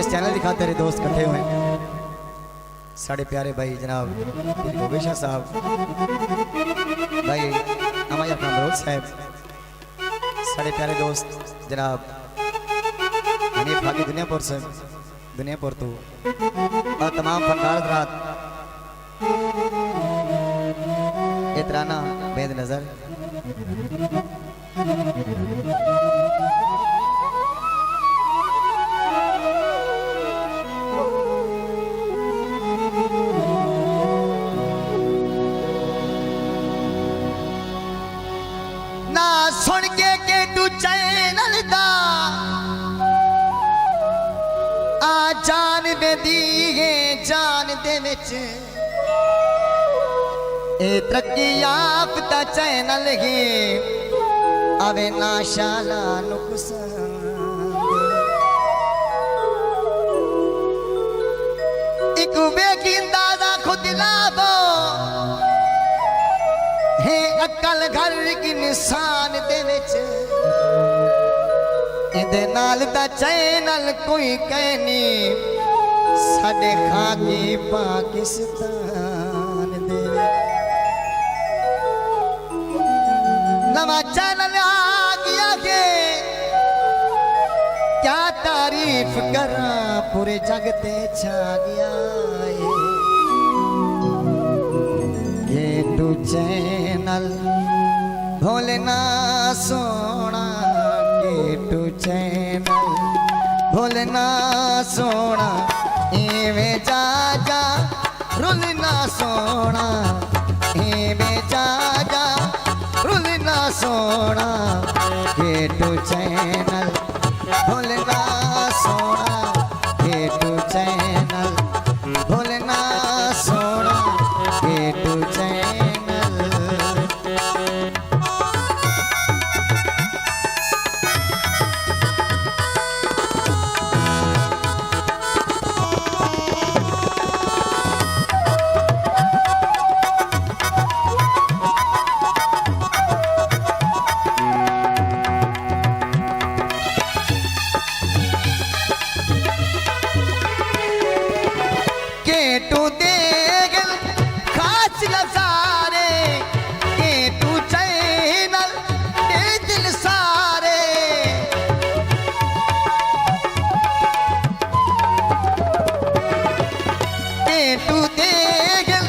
इस चैनल की खातिर दोस्त इकट्ठे हुए साढ़े प्यारे भाई जनाब गोबेशा साहब, भाई अमाया कामरोज साहब, साढ़े प्यारे दोस्त जनाब हनीफ हाकी दुनियापुर से दुनियापुर तो, और तमाम फनकार हज़रात एतराना बेद नज़र। ना सुन के तू चैनल दा आ जान दे दी है जान दे विच ए तरक्की याफ्ता चैनल है आवे ना शाला नुकसान एक बेकी अंदाजा खुद लाबो है अकल घर की निशान दे विच इदे नाल दा चैनल कोई कहनी साडे खाकी पाकिस्तान दे नवा चैनल आ गया के क्या तारीफ करा पूरे जग ते छा गया ये टू चैनल भोलना सोना टू चैनल भोलना सोना एवे जा जा रुलना सोना एवे जा जा रुलना सोना ये टू चैनल भोलना सोना ये टू चैनल भोलना सोना ये टू चैनल। टू देगल खास नजारे के टू चैनल दे दिल सारे के टू देगल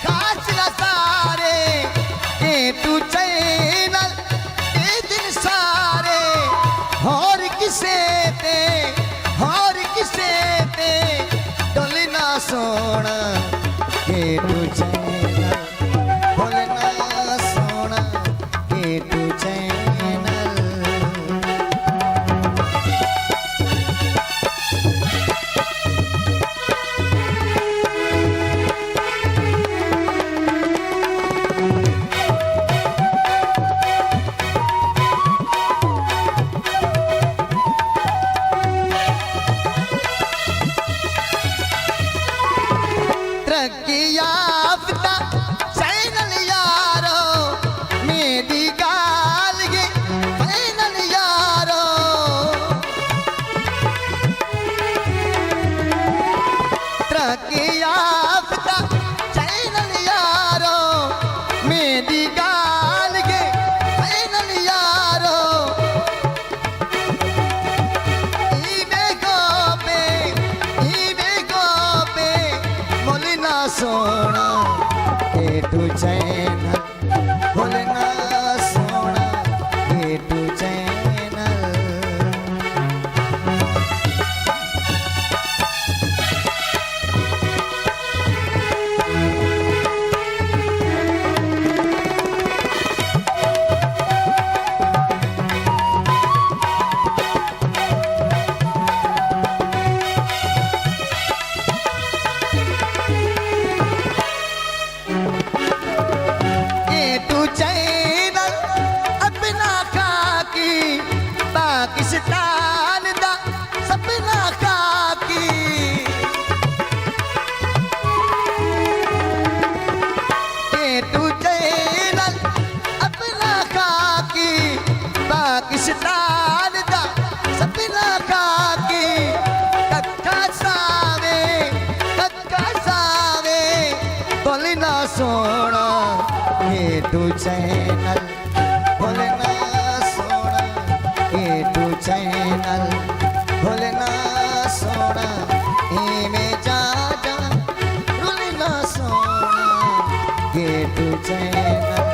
खास नजारे के टू चैनल दे दिल सारे और किसे ते सोना के तू चैनल भोलना सोना के तू चैनल। तरक्की याफ्ता चैनल यारो मेरी गाल ये चैनल यारो तरक्की याफ्ता चैनल यारो मेरी गाल ये चैनल यारो ईवे गोपे भोलना सोना के टू चैनल भोलना सोना के टू चैनल। पाकिस्तान दा सपना खाकी तू चैनल अपना खाकी पाकिस्तान दा सपना खाकी कट्ठा रुलना सोना ये तू चैनल भूलना सोना ये तू चैनल भूलना सोना ये में जा जा रुलना सोना ये तू चैनल